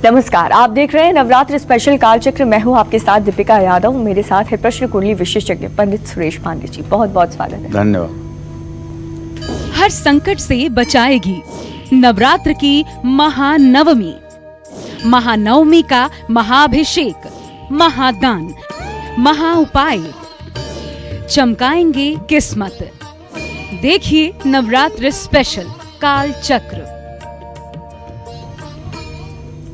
नमस्कार, आप देख रहे हैं नवरात्र स्पेशल कालचक्र। मैं हूं आपके साथ दीपिका यादव। मेरे साथ है प्रश्न कुंडली विशेषज्ञ पंडित सुरेश पांडे जी। बहुत बहुत स्वागत है। धन्यवाद। हर संकट से बचाएगी नवरात्र की महानवमी। महानवमी का महाअभिषेक, महादान, महाउपाय चमकाएंगे किस्मत। देखिए नवरात्र स्पेशल कालचक्र।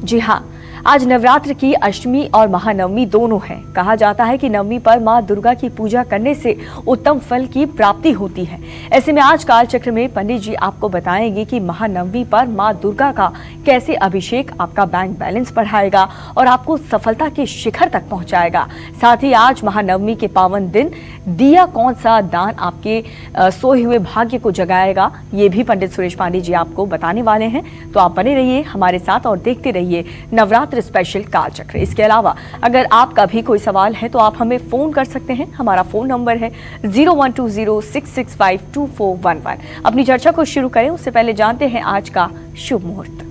जी हाँ, आज नवरात्र की अष्टमी और महानवमी दोनों है। कहा जाता है कि नवमी पर मां दुर्गा की पूजा करने से उत्तम फल की प्राप्ति होती है। ऐसे में आज कालचक्र में पंडित जी आपको बताएंगे कि महानवमी पर मां दुर्गा का कैसे अभिषेक आपका बैंक बैलेंस बढ़ाएगा और आपको सफलता के शिखर तक पहुंचाएगा। साथ ही आज महानवमी के पावन दिन दिया कौन सा दान आपके सोए हुए भाग्य को जगाएगा, ये भी पंडित सुरेश पांडे जी आपको बताने वाले हैं। तो आप बने रहिए हमारे साथ और देखते रहिए नवरात्र स्पेशल कालचक्र। इसके अलावा अगर आपका भी कोई सवाल है तो आप हमें फोन कर सकते हैं। हमारा फोन नंबर है 012066522411। अपनी चर्चा को शुरू करें उससे पहले जानते हैं आज का शुभ मुहूर्त।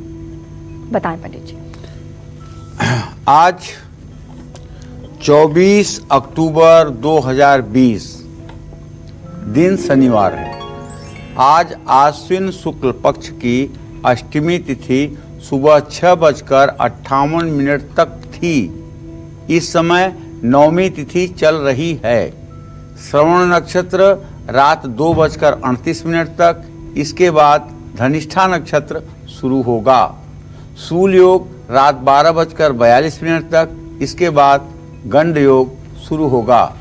बताएं पंडित जी। आज 24 अक्टूबर 2020 दिन शनिवार है। आज आश्विन शुक्ल पक्ष की अष्टमी तिथि सुबह 6:58 तक थी। इस समय नवमी तिथि चल रही है। श्रवण नक्षत्र रात 2:38 तक, इसके बाद धनिष्ठा नक्षत्र शुरू होगा। शूल योग रात 12:42 तक, इसके बाद गंड योग शुरू होगा।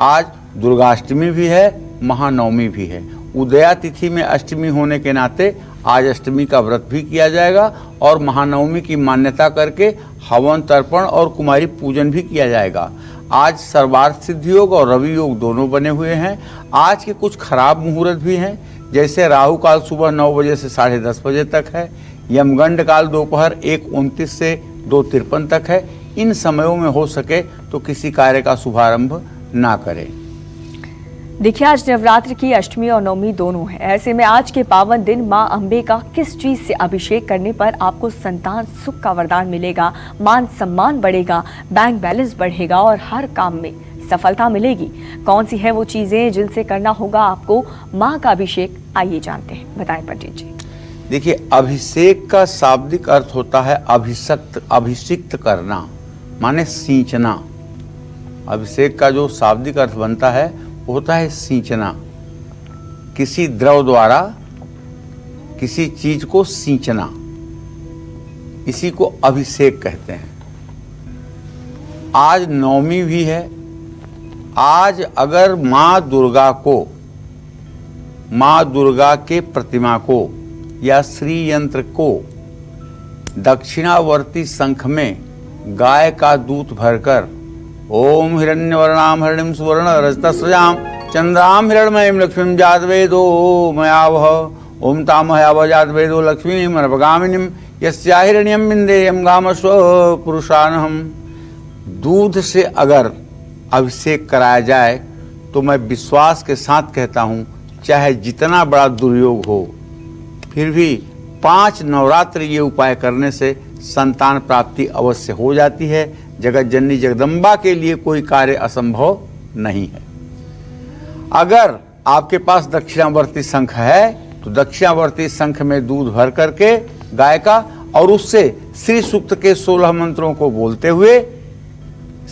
आज दुर्गाष्टमी भी है, महानवमी भी है। उदया तिथि में अष्टमी होने के नाते आज अष्टमी का व्रत भी किया जाएगा और महानवमी की मान्यता करके हवन तर्पण और कुमारी पूजन भी किया जाएगा। आज सर्वार्थ सिद्धि योग और रवि योग दोनों बने हुए हैं। आज के कुछ खराब मुहूर्त भी हैं, जैसे राहु काल सुबह 9 बजे से 10:30 बजे तक है। यमगंड काल दोपहर 1:29 से 2:53 तक है। इन समयों में हो सके तो किसी कार्य का शुभारंभ ना करें। देखिए, आज नवरात्र की अष्टमी और नवमी दोनों है। ऐसे में आज के पावन दिन मां अंबे का किस चीज से अभिषेक करने पर आपको संतान सुख का वरदान मिलेगा, मान सम्मान बढ़ेगा, बैंक बैलेंस बढ़ेगा और हर काम में सफलता मिलेगी। कौन सी है वो चीजें जिनसे करना होगा आपको मां का अभिषेक, आइए जानते हैं। बताएं पंडित जी। देखिए, अभिषेक का शाब्दिक अर्थ होता है अभिषिक्त करना, माने सींचना। अभिषेक का जो शाब्दिक अर्थ बनता है होता है सींचना। किसी द्रव द्वारा किसी चीज को सींचना, इसी को अभिषेक कहते हैं। आज नवमी भी है। आज अगर मां दुर्गा के प्रतिमा को या श्री यंत्र को दक्षिणावर्ती शंख में गाय का दूध भरकर ओम हिरण्यवर्णाम हरिणीं सुवर्ण रजतस्रजाम चंद्राम हिरण्मयीं लक्ष्मीं जातवेदो मयावह ओम तामहयावह जातवेदो लक्ष्मीं मनपगामिनीं यस्या हिरण्यं बिंदेयं गामस्व पुरुषानहम्। दूध से अगर अभिषेक कराया जाए तो मैं विश्वास के साथ कहता हूँ, चाहे जितना बड़ा दुर्योग हो फिर भी 5 नवरात्र ये उपाय करने से संतान प्राप्ति अवश्य हो जाती है। जगत जननी जगदम्बा के लिए कोई कार्य असंभव नहीं है। अगर आपके पास दक्षिणावर्ती शंख है तो दक्षिणावर्ती शंख में दूध भर करके गाय का और उससे श्री सूक्त के 16 मंत्रों को बोलते हुए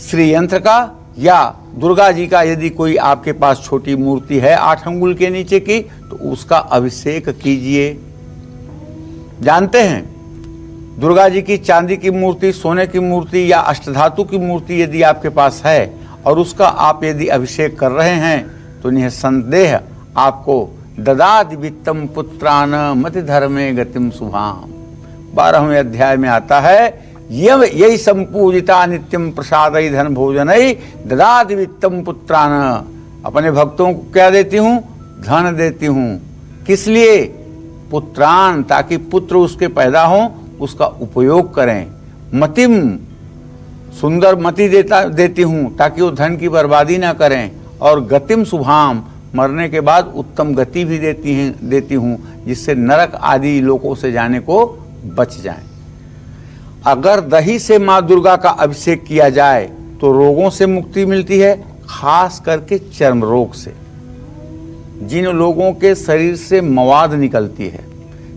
श्री यंत्र का या दुर्गा जी का, यदि कोई आपके पास छोटी मूर्ति है 8 अंगुल के नीचे की, तो उसका अभिषेक कीजिए। जानते हैं, दुर्गा जी की चांदी की मूर्ति, सोने की मूर्ति या अष्टधातु की मूर्ति यदि आपके पास है और उसका आप यदि अभिषेक कर रहे हैं तो निसंदेह आपको ददाति वित्तम पुत्रान मति धर्मे गतिम शुभाम। 12वें अध्याय में आता है, यही संपूजिता नित्यम प्रसादई धन भोजनई ददाति वित्तम पुत्रान। अपने भक्तों को क्या देती हूँ? धन देती हूँ। किस लिए? पुत्रान, ताकि पुत्र उसके पैदा हों, उसका उपयोग करें। मतिम, सुंदर मति देती हूँ ताकि वो धन की बर्बादी ना करें। और गतिम शुभाम, मरने के बाद उत्तम गति भी देती हूँ जिससे नरक आदि लोकों से जाने को बच जाएं। अगर दही से माँ दुर्गा का अभिषेक किया जाए तो रोगों से मुक्ति मिलती है, खास करके चर्म रोग से। जिन लोगों के शरीर से मवाद निकलती है,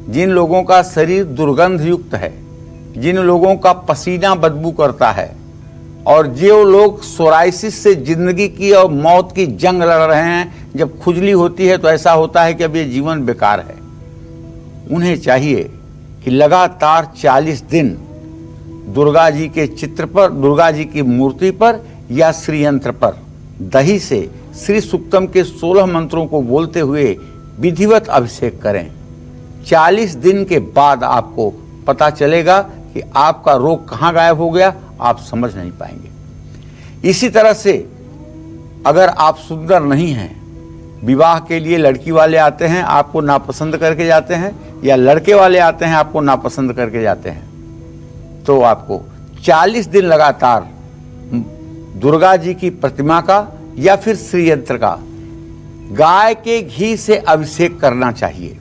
जिन लोगों का शरीर दुर्गंध युक्त है, जिन लोगों का पसीना बदबू करता है, और जो लोग सोराइसिस से जिंदगी की और मौत की जंग लड़ रहे हैं, जब खुजली होती है तो ऐसा होता है कि अब ये जीवन बेकार है, उन्हें चाहिए कि लगातार 40 दिन दुर्गा जी के चित्र पर, दुर्गा जी की मूर्ति पर या श्री यंत्र पर दही से श्री सूक्तम के 16 मंत्रों को बोलते हुए विधिवत अभिषेक करें। 40 दिन के बाद आपको पता चलेगा कि आपका रोग कहाँ गायब हो गया, आप समझ नहीं पाएंगे। इसी तरह से अगर आप सुंदर नहीं हैं, विवाह के लिए लड़की वाले आते हैं, आपको नापसंद करके जाते हैं, या लड़के वाले आते हैं, आपको नापसंद करके जाते हैं, तो आपको 40 दिन लगातार दुर्गा जी की प्रतिमा का या फिर श्री यंत्र का गाय के घी से अभिषेक करना चाहिए।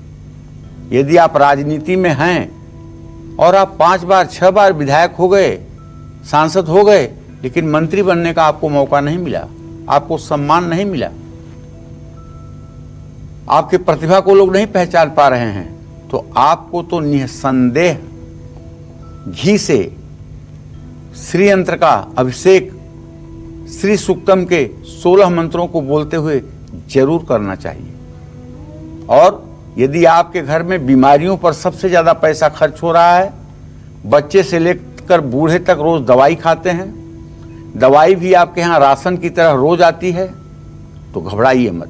यदि आप राजनीति में हैं और आप 5 बार 6 बार विधायक हो गए, सांसद हो गए, लेकिन मंत्री बनने का आपको मौका नहीं मिला, आपको सम्मान नहीं मिला, आपकी प्रतिभा को लोग नहीं पहचान पा रहे हैं, तो आपको तो निसंदेह घी से श्री यंत्र का अभिषेक श्री सूक्तम के 16 मंत्रों को बोलते हुए जरूर करना चाहिए। और यदि आपके घर में बीमारियों पर सबसे ज्यादा पैसा खर्च हो रहा है, बच्चे से लेकर बूढ़े तक रोज दवाई खाते हैं, दवाई भी आपके यहाँ राशन की तरह रोज आती है, तो घबराइए मत।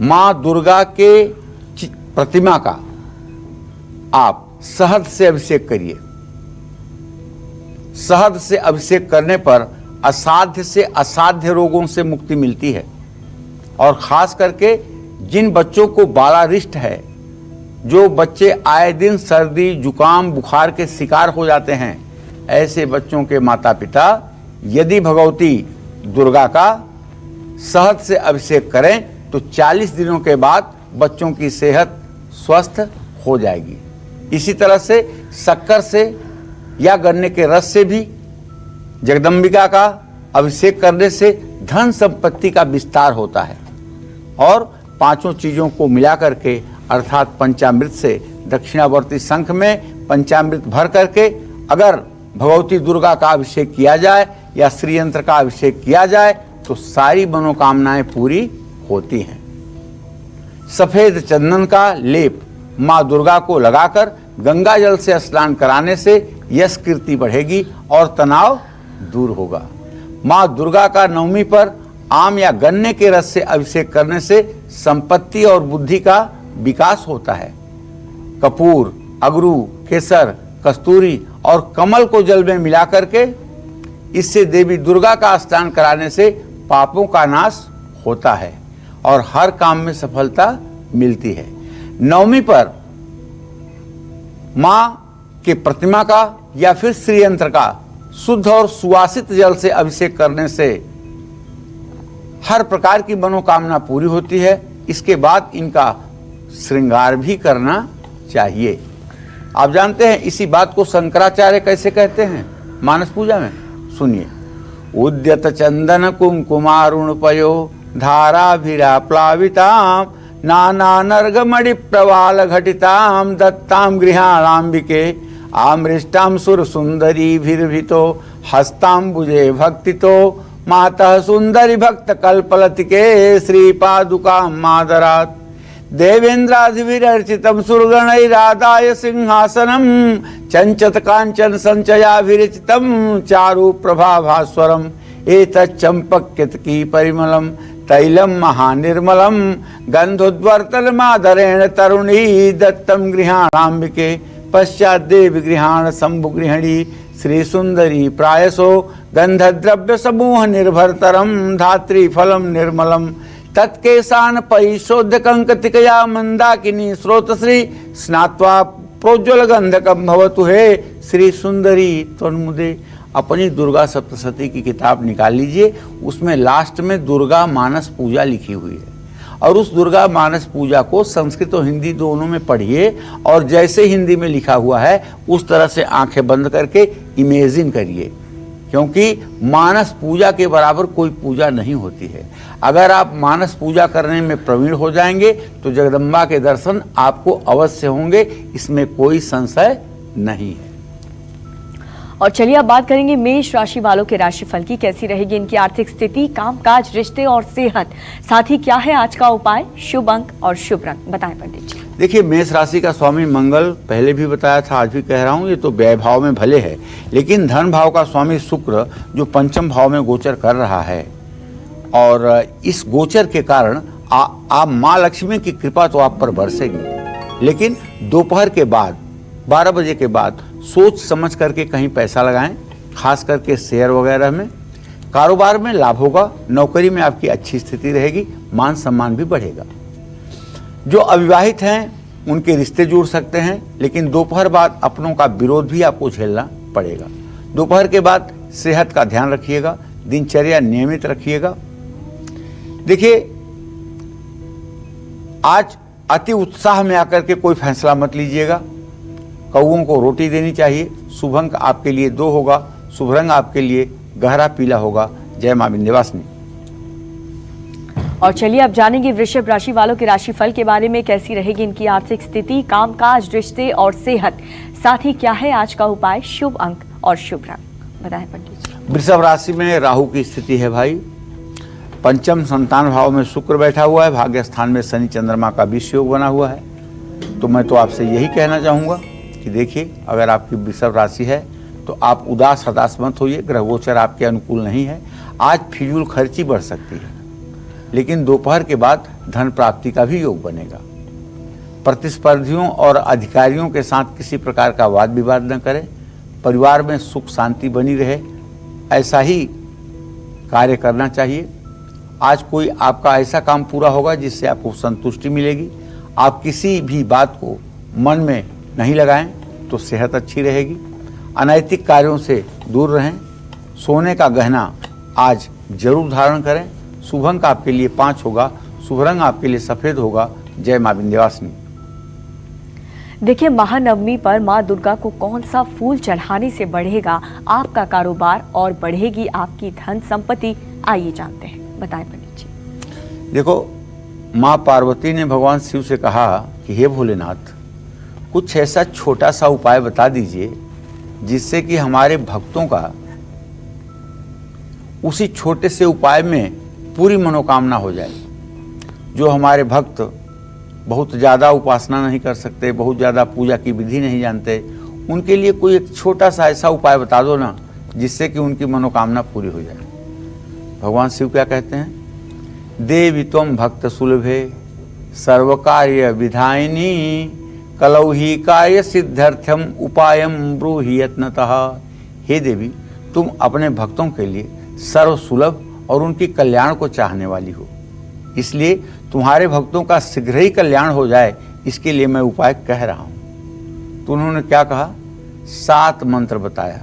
माँ दुर्गा के प्रतिमा का आप शहद से अभिषेक करिए। शहद से अभिषेक करने पर असाध्य से असाध्य रोगों से मुक्ति मिलती है। और खास करके जिन बच्चों को बालारिष्ट है, जो बच्चे आए दिन सर्दी जुकाम बुखार के शिकार हो जाते हैं, ऐसे बच्चों के माता पिता यदि भगवती दुर्गा का शहद से अभिषेक करें तो 40 दिनों के बाद बच्चों की सेहत स्वस्थ हो जाएगी। इसी तरह से शक्कर से या गन्ने के रस से भी जगदम्बिका का अभिषेक करने से धन संपत्ति का विस्तार होता है। और 5 चीजों को मिला करके अर्थात पंचामृत से दक्षिणावर्ती शंख में पंचामृत भर करके अगर भगवती दुर्गा का अभिषेक किया जाए या श्री यंत्र का अभिषेक किया जाए तो सारी मनोकामनाएं पूरी होती हैं। सफेद चंदन का लेप माँ दुर्गा को लगाकर गंगा जल से स्नान कराने से यश कीर्ति बढ़ेगी और तनाव दूर होगा। माँ दुर्गा का नवमी पर आम या गन्ने के रस से अभिषेक करने से संपत्ति और बुद्धि का विकास होता है। कपूर, अगरू, केसर, कस्तूरी और कमल को जल में मिला करके इससे देवी दुर्गा का स्नान कराने से पापों का नाश होता है और हर काम में सफलता मिलती है। नवमी पर माँ के प्रतिमा का या फिर श्री यंत्र का शुद्ध और सुवासित जल से अभिषेक करने से हर प्रकार की मनोकामना पूरी होती है। इसके बाद इनका श्रृंगार भी करना चाहिए। आप जानते हैं इसी बात को शंकराचार्य कैसे कहते हैं मानस पूजा में, सुनिए। उद्यत चंदन कुंकुमारुणपयो धाराभिरा प्लाविताम नाना नर्गमणि प्रवाल घटिताम दत्ताम गृहाणाम्बिके आमृष्टाम सुर सुंदरी भीर्भितो हस्ताम्बुजे भक्तितो मातः सुंदरी भक्त कल्पलतिके श्री पादुका मादरात् देवेन्द्राधिभिरर्चितं सुरगणैरादाय सिंहासनं चंचत कांचन संचयाभिरचितं चारु प्रभाभास्वरम् एतत् चंपककेतकी परिमलम् तैलम महानिर्मलम गंधोद्वर्तनमादरेण तरुणी दत्तम गृहाणाम्बिके पश्चात देव गृहाण शंभु गृहिणी श्री सुंदरी प्रायसो गंधद्रव्य समूह निर्भरतरम धात्री फलम निर्मलम तत्केशान परिशोध्य कंकतिकया मंदाकिनी स्रोतश्री स्नात्वा प्रोज्वल गंधकम भवतु हे श्री सुंदरी त्वन्मुदे। अपनी दुर्गा सप्तशती की किताब निकाल लीजिए, उसमें लास्ट में दुर्गा मानस पूजा लिखी हुई है और उस दुर्गा मानस पूजा को संस्कृत और हिंदी दोनों में पढ़िए और जैसे हिंदी में लिखा हुआ है उस तरह से आंखें बंद करके इमेजिन करिए, क्योंकि मानस पूजा के बराबर कोई पूजा नहीं होती है। अगर आप मानस पूजा करने में प्रवीण हो जाएंगे तो जगदम्बा के दर्शन आपको अवश्य होंगे, इसमें कोई संशय नहीं है। और चलिए अब बात करेंगे मेष राशि वालों के राशिफल की। कैसी रहेगी इनकी आर्थिक स्थिति, कामकाज, रिश्ते और सेहत, साथ ही क्या है आज का उपाय, शुभ अंक और शुभ रंग, बताएं पंडित जी। देखिए, मेष राशि का स्वामी मंगल, पहले भी बताया था, आज भी कह रहा हूँ, ये तो व्यय भाव में भले है, लेकिन धन भाव का स्वामी शुक्र जो पंचम भाव में गोचर कर रहा है, और इस गोचर के कारण आप माँ लक्ष्मी की कृपा तो आप पर बरसेगी, लेकिन दोपहर के बाद 12 बजे के बाद सोच समझ करके कहीं पैसा लगाएं, खास करके शेयर वगैरह में। कारोबार में लाभ होगा, नौकरी में आपकी अच्छी स्थिति रहेगी, मान सम्मान भी बढ़ेगा। जो अविवाहित हैं उनके रिश्ते जुड़ सकते हैं, लेकिन दोपहर बाद अपनों का विरोध भी आपको झेलना पड़ेगा। दोपहर के बाद सेहत का ध्यान रखिएगा, दिनचर्या नियमित रखिएगा। देखिए, आज अति उत्साह में आकर के कोई फैसला मत लीजिएगा। कौओं को रोटी देनी चाहिए। शुभ अंक आपके लिए 2 होगा, शुभ रंग आपके लिए गहरा पीला होगा। जय मां विंध्यवासिनी। और चलिए अब जानेंगे वृषभ राशि वालों के राशिफल के बारे में। कैसी रहेगी इनकी आर्थिक स्थिति, कामकाज, रिश्ते और सेहत, साथ ही क्या है आज का उपाय, शुभ अंक और शुभ रंग, बताएं पंडित जी। वृषभ राशि में राहु की स्थिति है भाई। पंचम संतान भाव में शुक्र बैठा हुआ है, भाग्य स्थान में शनि चंद्रमा का विष योग बना हुआ है। तो मैं तो आपसे यही कहना चाहूँगा कि देखिए, अगर आपकी वृषभ राशि है तो आप उदास हताश मत होइए। ग्रह गोचर आपके अनुकूल नहीं है। आज फिजूल खर्ची बढ़ सकती है, लेकिन दोपहर के बाद धन प्राप्ति का भी योग बनेगा। प्रतिस्पर्धियों और अधिकारियों के साथ किसी प्रकार का वाद विवाद न करें। परिवार में सुख शांति बनी रहे, ऐसा ही कार्य करना चाहिए। आज कोई आपका ऐसा काम पूरा होगा जिससे आपको संतुष्टि मिलेगी। आप किसी भी बात को मन में नहीं लगाएं तो सेहत अच्छी रहेगी। अनैतिक कार्यों से दूर रहें। सोने का गहना आज जरूर धारण करें। शुभ अंक आपके लिए 5 होगा, शुभ रंग आपके लिए सफेद होगा। जय मां विंध्यवासिनी। देखिए, महानवमी पर मां दुर्गा को कौन सा फूल चढ़ाने से बढ़ेगा आपका कारोबार और बढ़ेगी आपकी धन संपत्ति, आइए जानते हैं, बताएं पंडित जी। देखो, मां पार्वती ने भगवान शिव से कहा कि हे भोलेनाथ, कुछ ऐसा छोटा सा उपाय बता दीजिए जिससे कि हमारे भक्तों का उसी छोटे से उपाय में पूरी मनोकामना हो जाए। जो हमारे भक्त बहुत ज़्यादा उपासना नहीं कर सकते, बहुत ज़्यादा पूजा की विधि नहीं जानते, उनके लिए कोई एक छोटा सा ऐसा उपाय बता दो ना जिससे कि उनकी मनोकामना पूरी हो जाए। भगवान शिव क्या कहते हैं, देवी त्वं भक्त सुलभे सर्व कार्य विधायिनी कलौ ही कार्य सिद्ध्यर्थम उपायम ब्रूहि यत्नतः। हे देवी, तुम अपने भक्तों के लिए सर्व सुलभ और उनकी कल्याण को चाहने वाली हो, इसलिए तुम्हारे भक्तों का शीघ्र ही कल्याण हो जाए, इसके लिए मैं उपाय कह रहा हूँ। तो उन्होंने क्या कहा, 7 मंत्र बताया।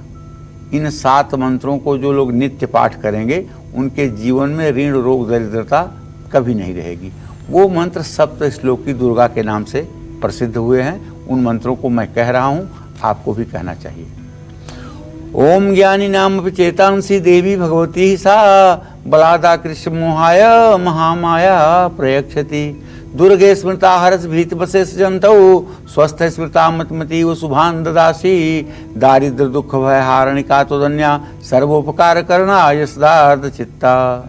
इन 7 मंत्रों को जो लोग नित्य पाठ करेंगे उनके जीवन में ऋण रोग दरिद्रता कभी नहीं रहेगी। वो मंत्र सप्त श्लोकी दुर्गा के नाम से प्रसिद्ध हुए हैं। उन मंत्रों को मैं कह रहा हूँ, आपको भी कहना चाहिए। ओम ज्ञानी नाम चेतांसी देवी भगवती सा बलादा कृष्ण मोहाय महामाया प्रयक्षति दुर्गे स्मृता हरस भीत बसेश जंतौ स्वस्थ स्मृता मतमती व शुभान ददासी दारिद्र दुख भय हारणिका तोदन्या सर्वोपकार करना यशदार्थ चित्ता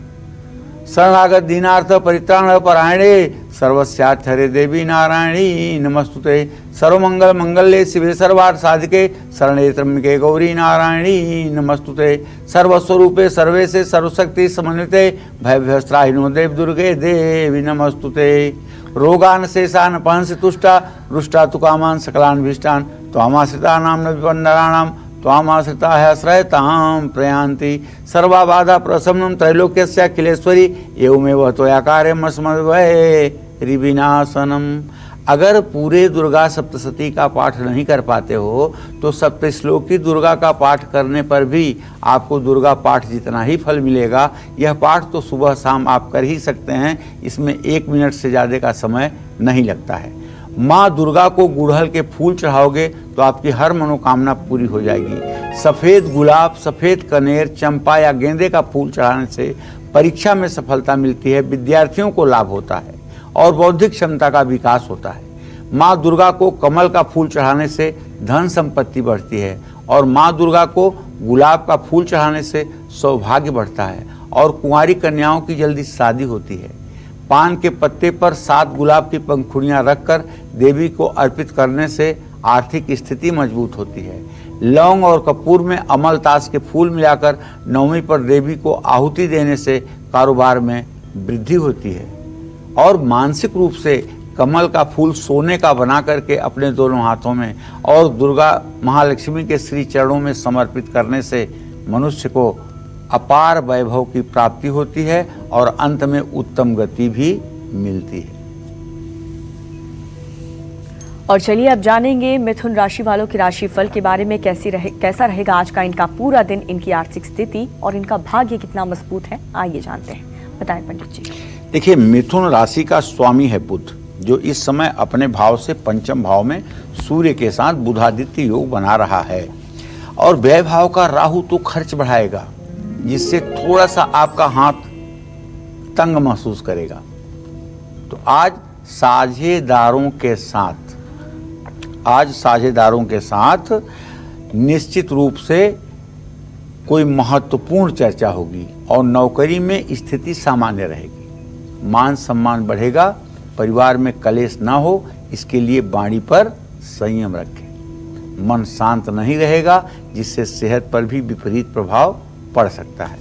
शरणागत दीनार्थ परित्राण परायणे सर्वस्यार्थरे देवी नारायणी नमस्तुते सर्वमंगल मंगल्ये शिवे सर्वार्थ साधिके शरणे त्र्यंबके गौरी नारायणी नमस्तुते सर्वस्वरूपे सर्वेशे सर्वशक्ति समन्विते भयभ्यस्त्राहिनो देव दुर्गे देवी नमस्तुते रोगान शेषान पंस तुष्टा रुष्टा तुकामान सकलान भीष्टान त्वामाश्रितानां न विपन्नराणां त्वामाश्रिता आश्रयतां प्रयान्ति सर्वाबाधा प्रशमनं त्रैलोक्यस्य अखिलेश्वरी एवमेव त्वया कार्यमस्मद्वैरिविनाशनम्। अगर पूरे दुर्गा सप्तशती का पाठ नहीं कर पाते हो तो सप्तश्लोकी दुर्गा का पाठ करने पर भी आपको दुर्गा पाठ जितना ही फल मिलेगा। यह पाठ तो सुबह शाम आप कर ही सकते हैं, इसमें 1 मिनट से ज़्यादा का समय नहीं लगता है। माँ दुर्गा को गुड़हल के फूल चढ़ाओगे तो आपकी हर मनोकामना पूरी हो जाएगी। सफ़ेद गुलाब, सफ़ेद कनेर, चंपा या गेंदे का फूल चढ़ाने से परीक्षा में सफलता मिलती है, विद्यार्थियों को लाभ होता है और बौद्धिक क्षमता का विकास होता है। माँ दुर्गा को कमल का फूल चढ़ाने से धन संपत्ति बढ़ती है और माँ दुर्गा को गुलाब का फूल चढ़ाने से सौभाग्य बढ़ता है और कुंवारी कन्याओं की जल्दी शादी होती है। पान के पत्ते पर 7 गुलाब की पंखुड़ियाँ रखकर देवी को अर्पित करने से आर्थिक स्थिति मजबूत होती है। लौंग और कपूर में अमलतास के फूल मिलाकर नवमी पर देवी को आहुति देने से कारोबार में वृद्धि होती है। और मानसिक रूप से कमल का फूल सोने का बना करके अपने दोनों हाथों में और दुर्गा महालक्ष्मी के श्री चरणों में समर्पित करने से मनुष्य को अपार वैभव की प्राप्ति होती है और अंत में उत्तम गति भी मिलती है। और चलिए अब जानेंगे मिथुन राशि वालों की राशिफल के बारे में कैसा रहेगा आज का इनका पूरा दिन, इनकी आर्थिक स्थिति और इनका भाग्य कितना मजबूत है। आइए जानते हैं, बताएं पंडित जी। देखिए, मिथुन राशि का स्वामी है बुध, जो इस समय अपने भाव से पंचम भाव में सूर्य के साथ बुधादित्य योग बना रहा है। और व्यय भाव का राहु तो खर्च बढ़ाएगा, जिससे थोड़ा सा आपका हाथ तंग महसूस करेगा। तो आज साझेदारों के साथ निश्चित रूप से कोई महत्वपूर्ण चर्चा होगी और नौकरी में स्थिति सामान्य रहेगी। मान सम्मान बढ़ेगा, परिवार में कलेश ना हो इसके लिए वाणी पर संयम रखें। मन शांत नहीं रहेगा, जिससे सेहत पर भी विपरीत प्रभाव पड़ सकता है।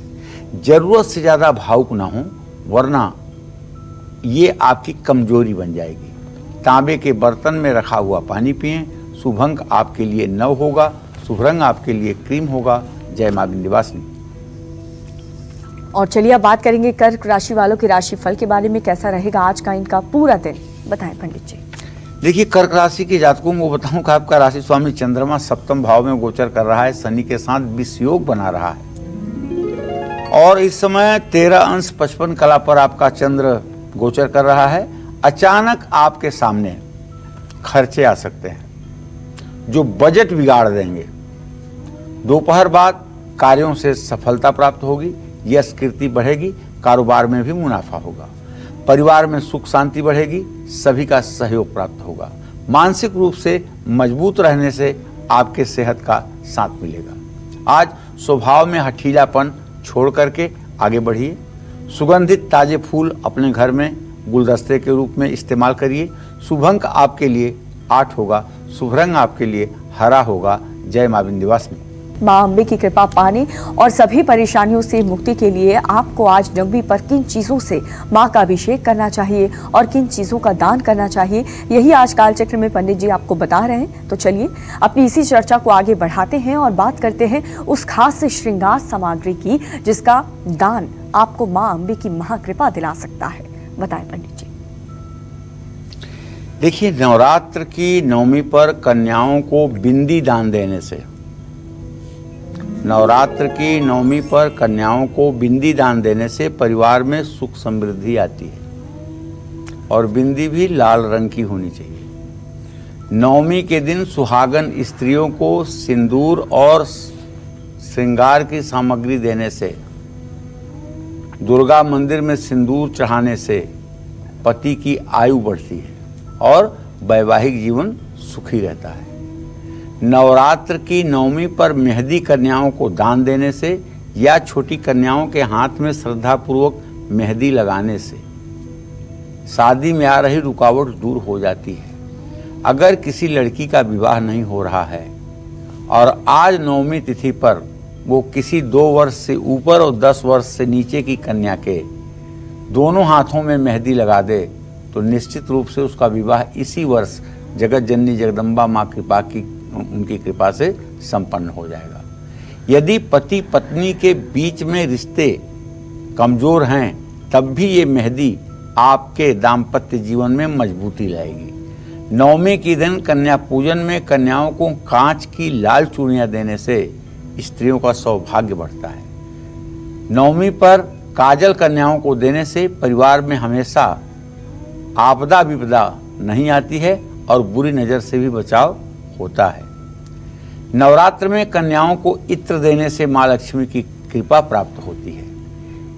जरूरत से ज़्यादा भावुक ना हो, वरना ये आपकी कमजोरी बन जाएगी। तांबे के बर्तन में रखा हुआ पानी पिएं। शुभ अंक आपके लिए 9 होगा, शुभ रंग आपके लिए क्रीम होगा। जय मां विंध्यवासिनी। और चलिए अब बात करेंगे कर्क राशि वालों के राशिफल के बारे में, कैसा रहेगा आज का इनका पूरा दिन, बताएं पंडित जी। देखिए, कर्क राशि के जातकों को बताऊं कि आपका राशि स्वामी चंद्रमा सप्तम भाव में गोचर कर रहा है, शनि के साथ विषयोग बना रहा है और इस समय 13 अंश 55 कला पर आपका चंद्र गोचर कर रहा है। अचानक आपके सामने खर्चे आ सकते हैं जो बजट बिगाड़ देंगे। दोपहर बाद कार्यों से सफलता प्राप्त होगी, यश कीर्ति बढ़ेगी, कारोबार में भी मुनाफा होगा, परिवार में सुख शांति बढ़ेगी, सभी का सहयोग प्राप्त होगा। मानसिक रूप से मजबूत रहने से आपके सेहत का साथ मिलेगा। आज स्वभाव में हठीलापन छोड़ करके आगे बढ़िए। सुगंधित ताजे फूल अपने घर में गुलदस्ते के रूप में इस्तेमाल करिए। शुभ अंक आपके लिए 8 होगा, शुभ रंग आपके लिए हरा होगा। जय मां विंध्यवासिनी। मां अम्बे की कृपा पाने और सभी परेशानियों से मुक्ति के लिए आपको आज नवमी पर किन चीजों से मां का अभिषेक करना चाहिए और किन चीजों का दान करना चाहिए, यही आज कालचक्र में पंडित जी आपको बता रहे हैं। तो चलिए अपनी इसी चर्चा को आगे बढ़ाते हैं और बात करते हैं उस खास श्रृंगार सामग्री की जिसका दान आपको मां अम्बे की महाकृपा दिला सकता है। बताएं पंडित जी। देखिए, नवरात्र की नवमी पर कन्याओं को बिंदी दान देने से, नवरात्र की नवमी पर कन्याओं को बिंदी दान देने से परिवार में सुख समृद्धि आती है और बिंदी भी लाल रंग की होनी चाहिए। नवमी के दिन सुहागन स्त्रियों को सिंदूर और श्रृंगार की सामग्री देने से, दुर्गा मंदिर में सिंदूर चढ़ाने से पति की आयु बढ़ती है और वैवाहिक जीवन सुखी रहता है। नवरात्र की नवमी पर मेहंदी कन्याओं को दान देने से या छोटी कन्याओं के हाथ में श्रद्धापूर्वक मेहंदी लगाने से शादी में आ रही रुकावट दूर हो जाती है। अगर किसी लड़की का विवाह नहीं हो रहा है और आज नवमी तिथि पर वो किसी 2 वर्ष से ऊपर और 10 वर्ष से नीचे की कन्या के दोनों हाथों में मेहंदी लगा दे, तो निश्चित रूप से उसका विवाह इसी वर्ष जगत जननी जगदम्बा माँ कृपा की उनकी कृपा से संपन्न हो जाएगा। यदि पति पत्नी के बीच में रिश्ते कमजोर हैं, तब भी ये मेहंदी आपके दाम्पत्य जीवन में मजबूती लाएगी। नवमी के दिन कन्या पूजन में कन्याओं को कांच की लाल चूड़ियां देने से स्त्रियों का सौभाग्य बढ़ता है। नवमी पर काजल कन्याओं को देने से परिवार में हमेशा आपदा विपदा नहीं आती है और बुरी नज़र से भी बचाव होता है। नवरात्र में कन्याओं को इत्र देने से माँ लक्ष्मी की कृपा प्राप्त होती है।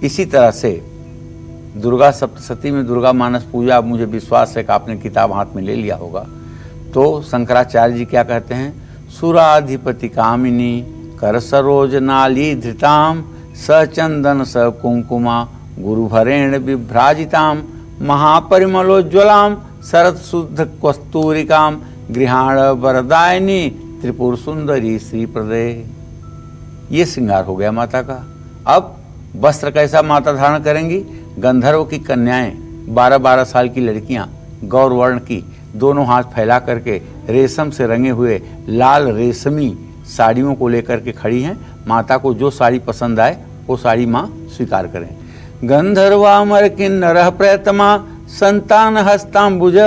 इसी तरह से दुर्गा सप्तशती में दुर्गा मानस पूजा, अब मुझे विश्वास है कि आपने किताब हाथ में ले लिया होगा, तो शंकराचार्य जी क्या कहते हैं, सुराधिपति कामिनी कर सरोज नाली धृताम सचंदन स कुंकुमा गुरुभरेण विभ्राजिताम महापरिमलोज्ज्वलाम शरद शुद्ध कस्तूरिकाम गृहाण वरदायिनी त्रिपुर सुंदरी श्री प्रदे। ये श्रृंगार हो गया माता का। अब वस्त्र कैसा माता धारण करेंगी? गंधर्व की कन्याएं 12-12 साल की लड़कियां गौर वर्ण की दोनों हाथ फैला करके रेशम से रंगे हुए लाल रेशमी साड़ियों को लेकर के खड़ी हैं। माता को जो साड़ी पसंद आए वो साड़ी माँ स्वीकार करें। गंधर्वामर किन्नरः प्रयतमा संतान हस्तांबुज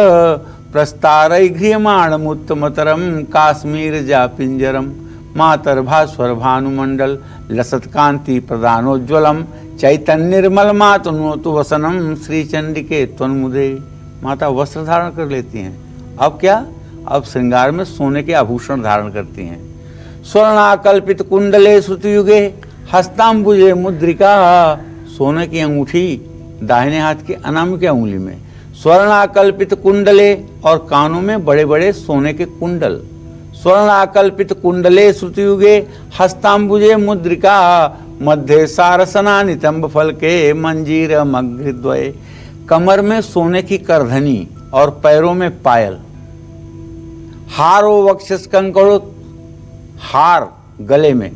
प्रस्तारय गृह्यमाण मुत्तमतरम काश्मीर जा पिंजरम मातर्भास्वर भानुमंडल लसत कांति प्रदानोज्ज्वलम चैतन्य निर्मल मातुनोतु वसनम श्री चंडिके त्वन्मुदे। माता वस्त्र धारण कर लेती हैं। अब क्या? अब श्रृंगार में सोने के आभूषण धारण करती हैं। स्वर्णाकल्पित कुंडले श्रुतियुगे हस्तांबुजे मुद्रिका, सोने की अंगूठी दाहिने हाथ के अनामिका उंगली में, स्वर्णाकल्पित कुंडले और कानों में बड़े बड़े सोने के कुंडल। स्वर्णाकल्पित कुंडले श्रुतियुगे हस्तांबुजे मुद्रिका मध्य सारसना नितंब फल के मंजीर मग्रद्वय। कमर में सोने की करधनी और पैरों में पायल। हारो वक्षस कंकड़ो, हार गले में,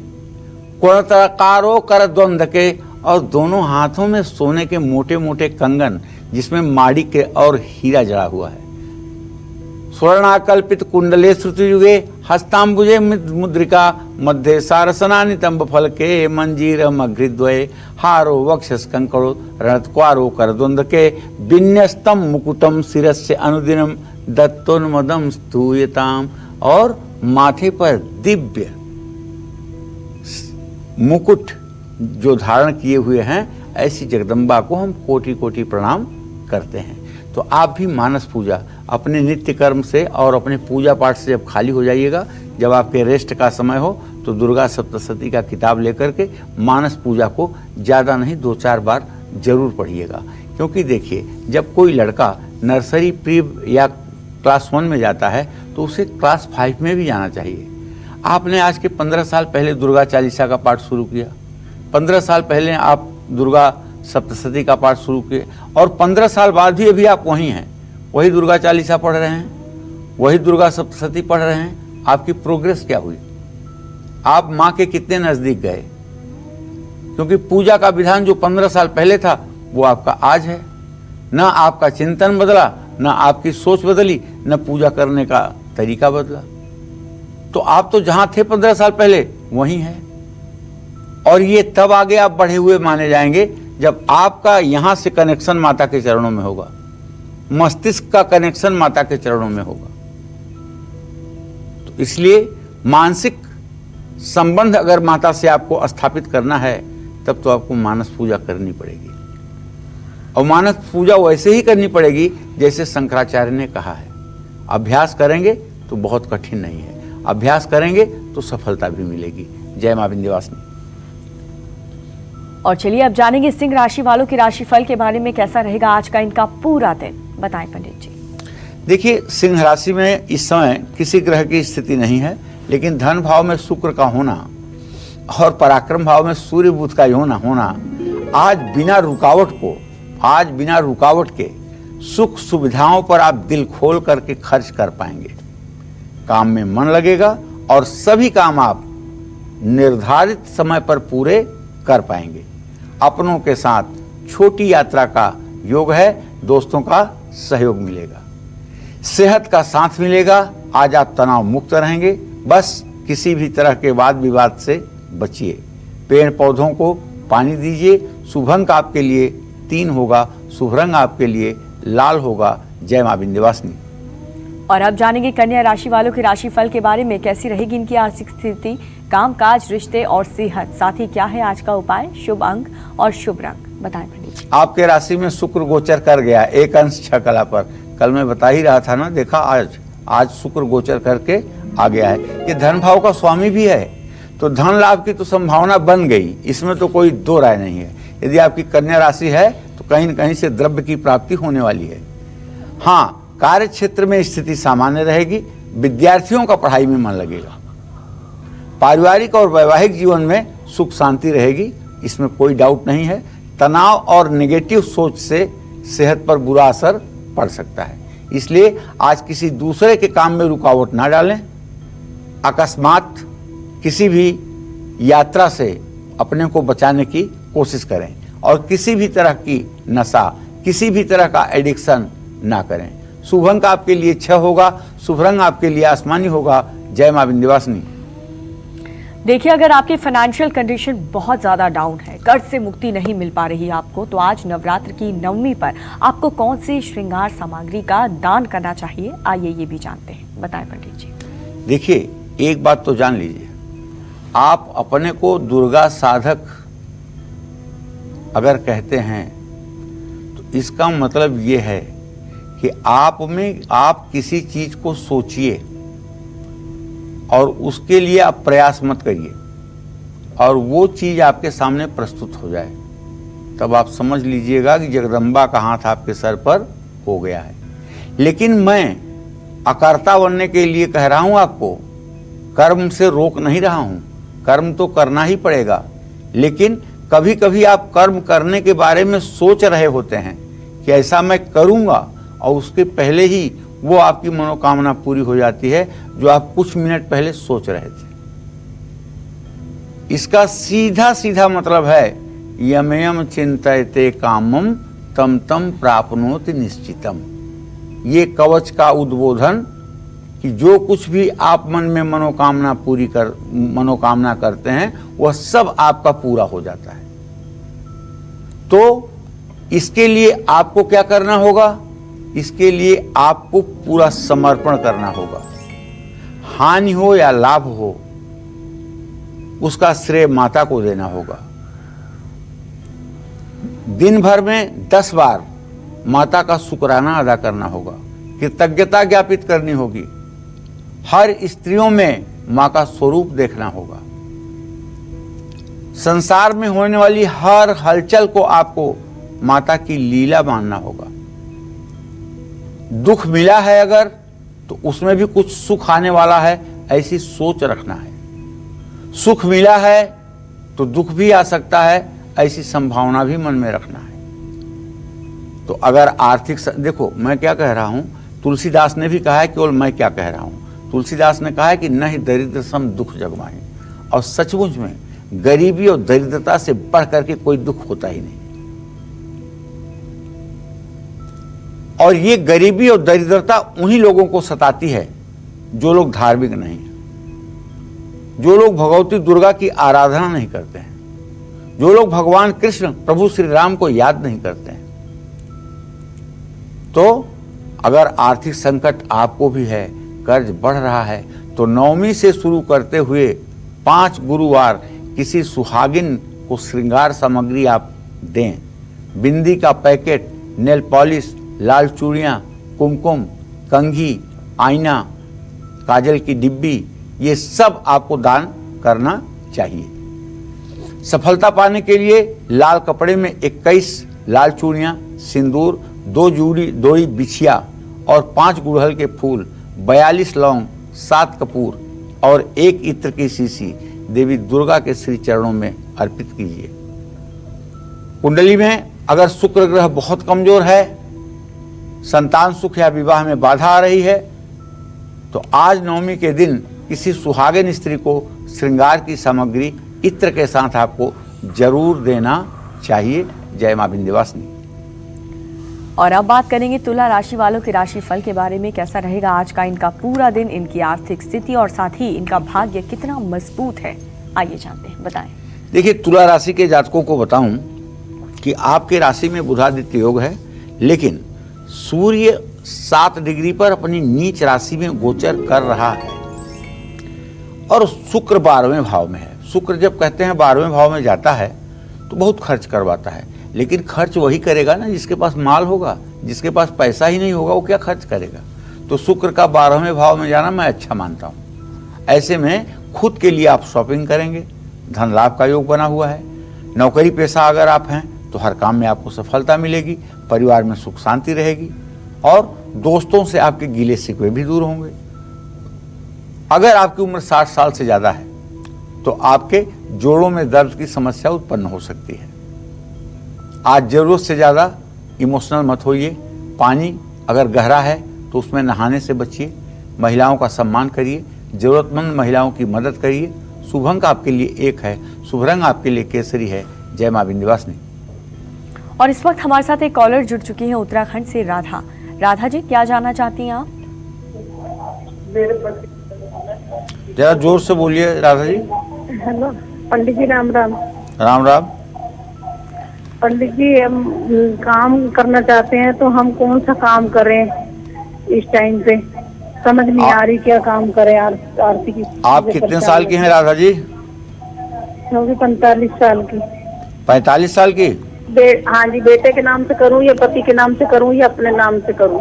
कुणतकारो कर द्वंद के, और दोनों हाथों में सोने के मोटे मोटे कंगन जिसमें माणिक और हीरा जड़ा हुआ है। स्वर्णाकल्पित कुंडले श्रुतियुगे हस्तांबुजे मुद्रिका मध्य सारसना नितंब फल के मंजीर मघृद्वय हारो वक्षस कंकड़ो रणत्क्वारो करद्वंद के विन्यस्तम मुकुटम शिरस्य अनुदिनम दत्तोन्मदम स्तूयताम। और माथे पर दिव्य मुकुट जो धारण किए हुए हैं, ऐसी जगदम्बा को हम कोटि कोटि प्रणाम करते हैं। तो आप भी मानस पूजा अपने नित्य कर्म से और अपने पूजा पाठ से जब खाली हो जाइएगा, जब आपके रेस्ट का समय हो, तो दुर्गा सप्तशती का किताब लेकर के मानस पूजा को ज़्यादा नहीं 2-4 बार जरूर पढ़िएगा। क्योंकि देखिए, जब कोई लड़का नर्सरी प्री या क्लास 1 में जाता है तो उसे क्लास 5 में भी जाना चाहिए। आपने आज के 15 साल पहले दुर्गा चालीसा का पाठ शुरू किया, 15 साल पहले आप दुर्गा सप्तशती का पाठ शुरू किए, और 15 साल बाद भी अभी आप वहीं हैं, वही दुर्गा चालीसा पढ़ रहे हैं, वही दुर्गा सप्तशती पढ़ रहे हैं। आपकी प्रोग्रेस क्या हुई? आप माँ के कितने नजदीक गए? क्योंकि पूजा का विधान जो 15 साल पहले था वो आपका आज है। ना आपका चिंतन बदला, ना आपकी सोच बदली, न पूजा करने का तरीका बदला। तो आप तो जहां थे 15 साल पहले वहीं हैं। और ये तब आगे आप बढ़े हुए माने जाएंगे जब आपका यहां से कनेक्शन माता के चरणों में होगा, मस्तिष्क का कनेक्शन माता के चरणों में होगा। तो इसलिए मानसिक संबंध अगर माता से आपको स्थापित करना है, तब तो आपको मानस पूजा करनी पड़ेगी। और मानस पूजा वैसे ही करनी पड़ेगी जैसे शंकराचार्य ने कहा है। अभ्यास करेंगे तो बहुत कठिन नहीं है, अभ्यास करेंगे तो सफलता भी मिलेगी। जय मां विंध्यवासिनी। और चलिए अब जानेंगे सिंह राशि वालों की राशिफल के बारे में। कैसा रहेगा आज का इनका पूरा दिन, बताएं पंडित जी। देखिए, सिंह राशि में इस समय किसी ग्रह की स्थिति नहीं है, लेकिन धन भाव में शुक्र का होना और पराक्रम भाव में सूर्य बुध का होना आज बिना रुकावट के सुख सुविधाओं पर आप दिल खोल करके खर्च कर पाएंगे। काम में मन लगेगा और सभी काम आप निर्धारित समय पर पूरे कर पाएंगे। अपनों के साथ छोटी यात्रा का योग है, दोस्तों का सहयोग मिलेगा, सेहत का साथ मिलेगा। आज आप तनाव मुक्त रहेंगे। बस किसी भी तरह के वाद विवाद से बचिए। पेड़ पौधों को पानी दीजिए। शुभ अंक आपके लिए 3 होगा, शुभ रंग आपके लिए लाल होगा। जय मां विंध्यवासिनी। और अब जानेंगे कन्या राशि वालों के राशिफल के बारे में। कैसी रहेगी इनकी आर्थिक स्थिति, कामकाज, रिश्ते और सेहत, साथ ही क्या है आज का उपाय, शुभ अंक और शुभ रंग, बताएं पंडित जी। आपके राशि में शुक्र गोचर कर गया 1 अंश 6 कला पर। कल मैं बता ही रहा था ना, देखा आज शुक्र गोचर करके आ गया है। ये धन भाव का स्वामी भी है, तो धन लाभ की तो संभावना बन गई, इसमें तो कोई दो राय नहीं है। यदि आपकी कन्या राशि है तो कहीं न कहीं से द्रव्य की प्राप्ति होने वाली है। हाँ, कार्य क्षेत्र में स्थिति सामान्य रहेगी, विद्यार्थियों का पढ़ाई में मन लगेगा। पारिवारिक और वैवाहिक जीवन में सुख शांति रहेगी, इसमें कोई डाउट नहीं है। तनाव और नेगेटिव सोच से सेहत पर बुरा असर पड़ सकता है, इसलिए आज किसी दूसरे के काम में रुकावट ना डालें। अकस्मात किसी भी यात्रा से अपने को बचाने की कोशिश करें और किसी भी तरह की नशा, किसी भी तरह का एडिक्शन ना करें। शुभ अंक आपके लिए 6 होगा, शुभ रंग आपके लिए आसमानी होगा। जय मां विंध्यवासिनी। देखिए, अगर आपकी फाइनेंशियल कंडीशन बहुत ज्यादा डाउन है, कर्ज से मुक्ति नहीं मिल पा रही आपको, तो आज नवरात्र की नवमी पर आपको कौन सी श्रृंगार सामग्री का दान करना चाहिए, आइए ये भी जानते हैं, बताएं पंडित जी। देखिए, एक बात तो जान लीजिए, आप अपने को दुर्गा साधक अगर कहते हैं तो इसका मतलब ये है कि आप किसी चीज को सोचिए और उसके लिए आप प्रयास मत करिए और वो चीज आपके सामने प्रस्तुत हो जाए, तब आप समझ लीजिएगा कि जगदम्बा का हाथ आपके सर पर हो गया है। लेकिन मैं अकर्ता बनने के लिए कह रहा हूं, आपको कर्म से रोक नहीं रहा हूं, कर्म तो करना ही पड़ेगा। लेकिन कभी कभी आप कर्म करने के बारे में सोच रहे होते हैं कि ऐसा मैं करूंगा, और उसके पहले ही वो आपकी मनोकामना पूरी हो जाती है जो आप कुछ मिनट पहले सोच रहे थे। इसका सीधा सीधा मतलब है, यम यम चिंतयते कामम तम तम प्राप्नोति निश्चितम। ये कवच का उद्बोधन कि जो कुछ भी आप मन में मनोकामना करते हैं वह सब आपका पूरा हो जाता है। तो इसके लिए आपको क्या करना होगा, इसके लिए आपको पूरा समर्पण करना होगा। हानि हो या लाभ हो, उसका श्रेय माता को देना होगा। दिन भर में 10 बार माता का शुक्राना अदा करना होगा, कृतज्ञता ज्ञापित करनी होगी। हर स्त्रियों में मां का स्वरूप देखना होगा। संसार में होने वाली हर हलचल को आपको माता की लीला मानना होगा। दुख मिला है अगर, तो उसमें भी कुछ सुख आने वाला है, ऐसी सोच रखना है। सुख मिला है तो दुख भी आ सकता है, ऐसी संभावना भी मन में रखना है। तो अगर आर्थिक देखो, मैं क्या कह रहा हूं, तुलसीदास ने भी कहा है, केवल मैं क्या कह रहा हूं, तुलसीदास ने कहा है कि नहीं दरिद्र सम दुख जग माहि। और सचमुच में गरीबी और दरिद्रता से बढ़ करके कोई दुख होता ही नहीं। और ये गरीबी और दरिद्रता उन्हीं लोगों को सताती है जो लोग धार्मिक नहीं हैं, जो लोग भगवती दुर्गा की आराधना नहीं करते हैं, जो लोग भगवान कृष्ण प्रभु श्री राम को याद नहीं करते हैं। तो अगर आर्थिक संकट आपको भी है, कर्ज बढ़ रहा है, तो नवमी से शुरू करते हुए 5 गुरुवार किसी सुहागिन को श्रृंगार सामग्री आप दें। बिंदी का पैकेट, नेल पॉलिश, लाल चूड़ियाँ, कुमकुम, कंघी, आईना, काजल की डिब्बी, ये सब आपको दान करना चाहिए। सफलता पाने के लिए लाल कपड़े में 21 लाल चूड़ियाँ, सिंदूर, 2 जोड़ी बिछिया और 5 गुड़हल के फूल, 42 लौंग, 7 कपूर और 1 इत्र की शीशी देवी दुर्गा के श्री चरणों में अर्पित कीजिए। कुंडली में अगर शुक्र ग्रह बहुत कमजोर है, संतान सुख या विवाह में बाधा आ रही है, तो आज नवमी के दिन किसी सुहागिन स्त्री को श्रृंगार की सामग्री इत्र के साथ आपको जरूर देना चाहिए। जय मां विंध्यवासिनी। और अब बात करेंगे तुला राशि वालों के राशिफल के बारे में। कैसा रहेगा आज का इनका पूरा दिन, इनकी आर्थिक स्थिति और साथ ही इनका भाग्य कितना मजबूत है, आइए जानते हैं, बताएं। देखिए, तुला राशि के जातकों को बताऊं कि आपके राशि में बुधादित्य योग है, लेकिन सूर्य 7 डिग्री पर अपनी नीच राशि में गोचर कर रहा है और शुक्र 12वें भाव में है। शुक्र जब कहते हैं 12वें भाव में जाता है तो बहुत खर्च करवाता है, लेकिन खर्च वही करेगा ना जिसके पास माल होगा। जिसके पास पैसा ही नहीं होगा वो क्या खर्च करेगा। तो शुक्र का 12वें भाव में जाना मैं अच्छा मानता हूँ। ऐसे में खुद के लिए आप शॉपिंग करेंगे, धन लाभ का योग बना हुआ है। नौकरी पेशा अगर आप हैं तो हर काम में आपको सफलता मिलेगी, परिवार में सुख शांति रहेगी और दोस्तों से आपके गिले शिकवे भी दूर होंगे। अगर आपकी उम्र 60 साल से ज़्यादा है तो आपके जोड़ों में दर्द की समस्या उत्पन्न हो सकती है। आज जरूरत से ज़्यादा इमोशनल मत होइए। पानी अगर गहरा है तो उसमें नहाने से बचिए। महिलाओं का सम्मान करिए, जरूरतमंद महिलाओं की मदद करिए। शुभ अंक आपके लिए 1 है, शुभ रंग आपके लिए केसरी है। जय मां विंध्यवासिनी। और इस वक्त हमारे साथ एक कॉलर जुड़ चुकी है उत्तराखंड से, राधा। राधा जी, क्या जानना चाहती हैं आप? जरा जोर से बोलिए राधा जी। हेलो पंडित जी, राम राम। राम राम। पंडित जी, हम काम करना चाहते हैं तो हम कौन सा काम करें इस टाइम पे? समझ नहीं आ रही क्या काम करें। आर्थिक आप कितने साल की हैं राधा जी? 45 साल की। 45 साल की? हाँ जी। बेटे के नाम से करूं या पति के नाम से करूं या अपने नाम से करूं?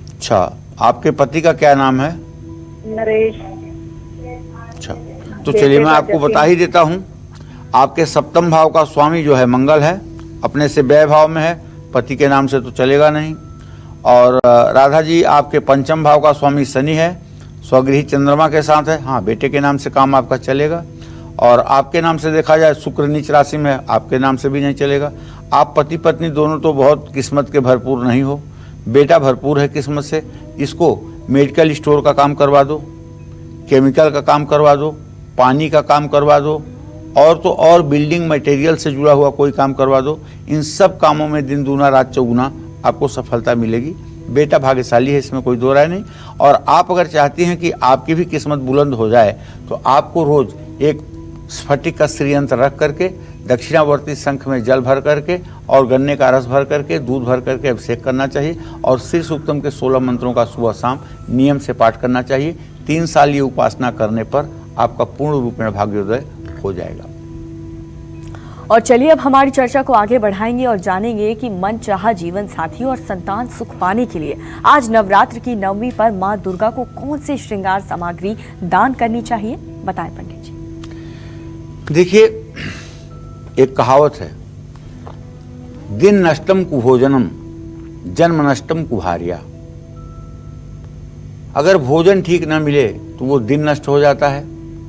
अच्छा, आपके पति का क्या नाम है? नरेश। अच्छा, तो चलिए मैं आपको बता ही देता हूँ। आपके 7वें भाव का स्वामी जो है मंगल है, अपने से व्यय भाव में है, पति के नाम से तो चलेगा नहीं। और राधा जी, आपके 5वें भाव का स्वामी शनि है, स्वगृही चंद्रमा के साथ है। हाँ, बेटे के नाम से काम आपका चलेगा। और आपके नाम से देखा जाए शुक्र नीच राशि में, आपके नाम से भी नहीं चलेगा। आप पति पत्नी दोनों तो बहुत किस्मत के भरपूर नहीं हो। बेटा भरपूर है किस्मत से। इसको मेडिकल स्टोर का काम करवा दो, केमिकल का काम करवा दो, पानी का काम करवा दो, और तो और बिल्डिंग मटेरियल से जुड़ा हुआ कोई काम करवा दो। इन सब कामों में दिन दूना रात चौगुना आपको सफलता मिलेगी। बेटा भाग्यशाली है, इसमें कोई दो राय नहीं। और आप अगर चाहती हैं कि आपकी भी किस्मत बुलंद हो जाए तो आपको रोज एक स्फटिक का श्रीयंत्र रख करके, दक्षिणावर्ती शंख में जल भर करके और गन्ने का रस भर करके, दूध भर करके अभिषेक करना चाहिए। और श्री सूक्तम के 16 मंत्रों का सुबह शाम नियम से पाठ करना चाहिए। 3 साल ये उपासना करने पर आपका पूर्ण रूप में भाग्योदय हो जाएगा। और चलिए अब हमारी चर्चा को आगे बढ़ाएंगे और जानेंगे कि मन चाहा जीवन साथी और संतान सुख पाने के लिए आज नवरात्र की 9वीं पर मां दुर्गा को कौन से श्रृंगार सामग्री दान करनी चाहिए, बताएं पंडित जी। देखिए, एक कहावत है, दिन नष्टम कुभोजनम जन्म नष्टम कुभार्या। अगर भोजन ठीक न मिले तो वो दिन नष्ट हो जाता है।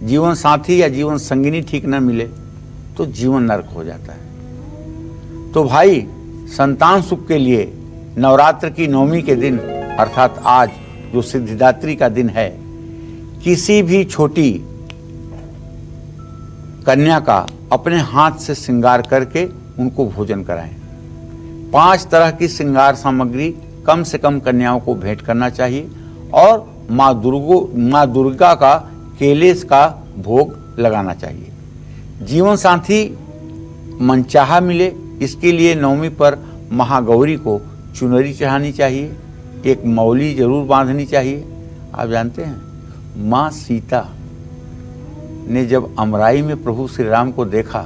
जीवन साथी या जीवन संगिनी ठीक न मिले तो जीवन नरक हो जाता है। तो भाई, संतान सुख के लिए नवरात्र की 9वीं के दिन अर्थात आज जो सिद्धिदात्री का दिन है, किसी भी छोटी कन्या का अपने हाथ से श्रृंगार करके उनको भोजन कराएं। 5 तरह की श्रृंगार सामग्री कम से कम कन्याओं को भेंट करना चाहिए और माँ दुर्गा का केले का भोग लगाना चाहिए। जीवन साथी मनचाहा मिले, इसके लिए 9वीं पर महागौरी को चुनरी चढ़ानी चाहिए, एक मौली जरूर बांधनी चाहिए। आप जानते हैं, माँ सीता ने जब अमराई में प्रभु श्री राम को देखा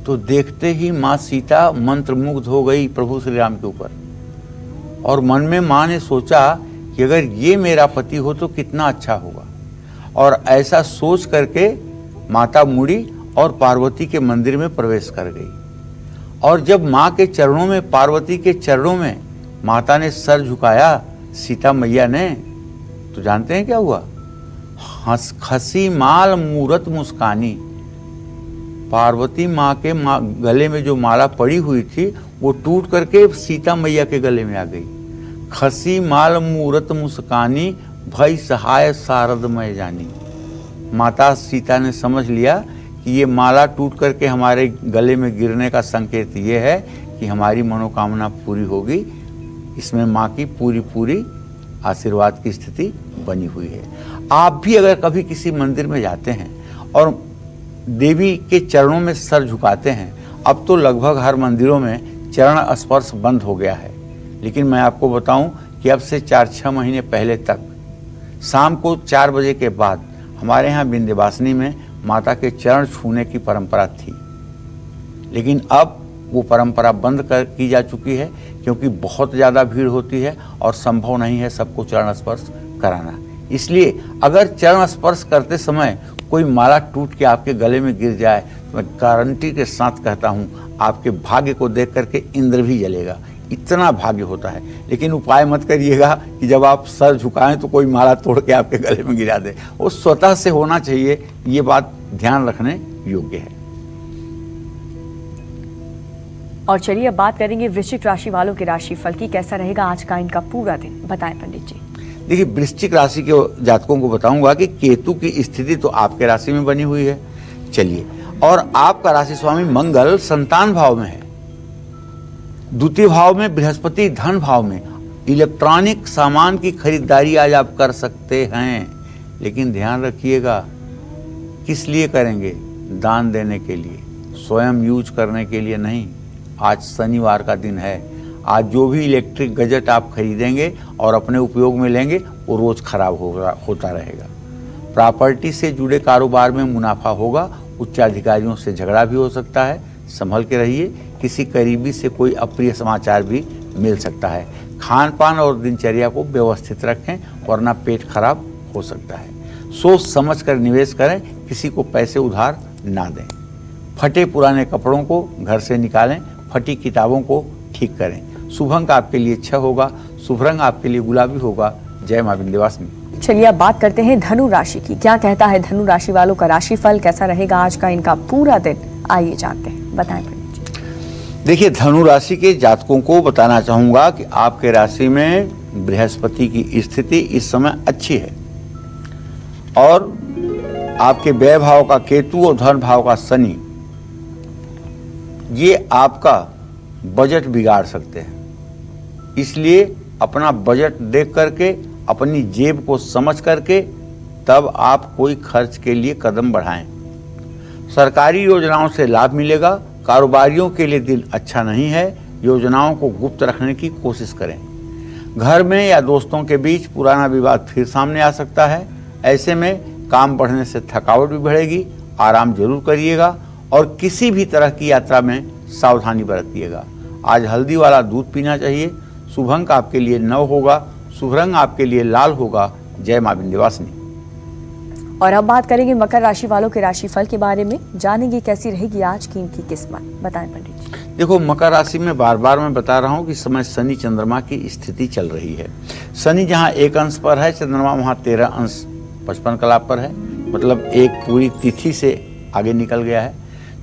तो देखते ही माँ सीता मंत्रमुग्ध हो गई प्रभु श्री राम के ऊपर। और मन में माँ ने सोचा कि अगर ये मेरा पति हो तो कितना अच्छा होगा। और ऐसा सोच करके माता मुड़ी और पार्वती के मंदिर में प्रवेश कर गई। और जब माँ के चरणों में, पार्वती के चरणों में माता ने सर झुकाया सीता मैया ने, तो जानते हैं क्या हुआ? खसी माल मूरत मुस्कानी। पार्वती माँ के गले में जो माला पड़ी हुई थी वो टूट करके सीता मैया के गले में आ गई। खसी माल मूरत मुस्कानी भई सहाय शारदमय जानी। माता सीता ने समझ लिया कि ये माला टूट करके हमारे गले में गिरने का संकेत ये है कि हमारी मनोकामना पूरी होगी। इसमें माँ की पूरी आशीर्वाद की स्थिति बनी हुई है। आप भी अगर कभी किसी मंदिर में जाते हैं और देवी के चरणों में सर झुकाते हैं, अब तो लगभग हर मंदिरों में चरण स्पर्श बंद हो गया है, लेकिन मैं आपको बताऊं कि अब से 4-6 महीने पहले तक शाम को 4 बजे के बाद हमारे यहाँ विंध्यवासिनी में माता के चरण छूने की परंपरा थी, लेकिन अब वो परंपरा बंद की जा चुकी है, क्योंकि बहुत ज़्यादा भीड़ होती है और संभव नहीं है सबको चरण स्पर्श कराना। इसलिए अगर चरण स्पर्श करते समय कोई माला टूट के आपके गले में गिर जाए तो मैं गारंटी के साथ कहता हूँ आपके भाग्य को देख करके इंद्र भी जलेगा, इतना भाग्य होता है। लेकिन उपाय मत करिएगा कि जब आप सर झुकाएं तो कोई माला तोड़ के आपके गले में गिरा दे, वो स्वतः से होना चाहिए, ये बात ध्यान रखने योग्य है। और चलिए अब बात करेंगे वृश्चिक राशि वालों के राशिफल की। कैसा रहेगा आज का इनका पूरा दिन, बताएं पंडित जी। देखिए, वृश्चिक राशि के जातकों को बताऊंगा कि केतु की स्थिति तो आपके राशि में बनी हुई है, चलिए, और आपका राशि स्वामी मंगल संतान भाव में है, द्वितीय भाव में बृहस्पति धन भाव में। इलेक्ट्रॉनिक सामान की खरीदारी आज आप कर सकते हैं, लेकिन ध्यान रखिएगा किस लिए करेंगे? दान देने के लिए, स्वयं यूज करने के लिए नहीं। आज शनिवार का दिन है, आज जो भी इलेक्ट्रिक गैजेट आप खरीदेंगे और अपने उपयोग में लेंगे वो रोज खराब होता रहेगा। प्रॉपर्टी से जुड़े कारोबार में मुनाफा होगा, उच्चाधिकारियों से झगड़ा भी हो सकता है, संभल के रहिए। किसी करीबी से कोई अप्रिय समाचार भी मिल सकता है। खान पान और दिनचर्या को व्यवस्थित रखें, वरना पेट खराब हो सकता है। सोच समझ कर निवेश करें, किसी को पैसे उधार ना दें। फटे पुराने कपड़ों को घर से निकालें, फटी किताबों को ठीक करें। शुभ अंक आपके लिए 6 होगा, शुभ रंग आपके लिए गुलाबी होगा। जय मां विंध्यवासिनी। चलिए अब बात करते हैं धनु राशि की। क्या कहता है धनु राशि वालों का राशिफल, कैसा रहेगा आज का इनका पूरा दिन, आइए जानते हैं, बताएं पंडित जी। देखिए, धनु राशि के जातकों को बताना चाहूंगा कि आपके राशि में बृहस्पति की स्थिति इस समय अच्छी है, और आपके व्यय भाव का केतु और धन भाव का शनि ये आपका बजट बिगाड़ सकते हैं। इसलिए अपना बजट देख करके, अपनी जेब को समझ करके तब आप कोई खर्च के लिए कदम बढ़ाएं। सरकारी योजनाओं से लाभ मिलेगा। कारोबारियों के लिए दिन अच्छा नहीं है, योजनाओं को गुप्त रखने की कोशिश करें। घर में या दोस्तों के बीच पुराना विवाद फिर सामने आ सकता है। ऐसे में काम बढ़ने से थकावट भी बढ़ेगी। आराम जरूर करिएगा और किसी भी तरह की यात्रा में सावधानी बरतिएगा। आज हल्दी वाला दूध पीना चाहिए। शुभ अंक आपके लिए 9 होगा, शुभ रंग आपके लिए लाल होगा। जय मां विंध्यवासिनी। और अब बात करेंगे मकर राशि वालों के राशिफल के बारे में, जानेंगे कैसी रहेगी आज की इनकी किस्मत, बताएं पंडित जी। देखो, मकर राशि में बार बार मैं बता रहा हूँ कि समय शनि चंद्रमा की स्थिति चल रही है। शनि जहाँ 1 अंश पर है, चंद्रमा वहाँ 13 अंश 55 कला पर है, मतलब एक पूरी तिथि से आगे निकल गया है।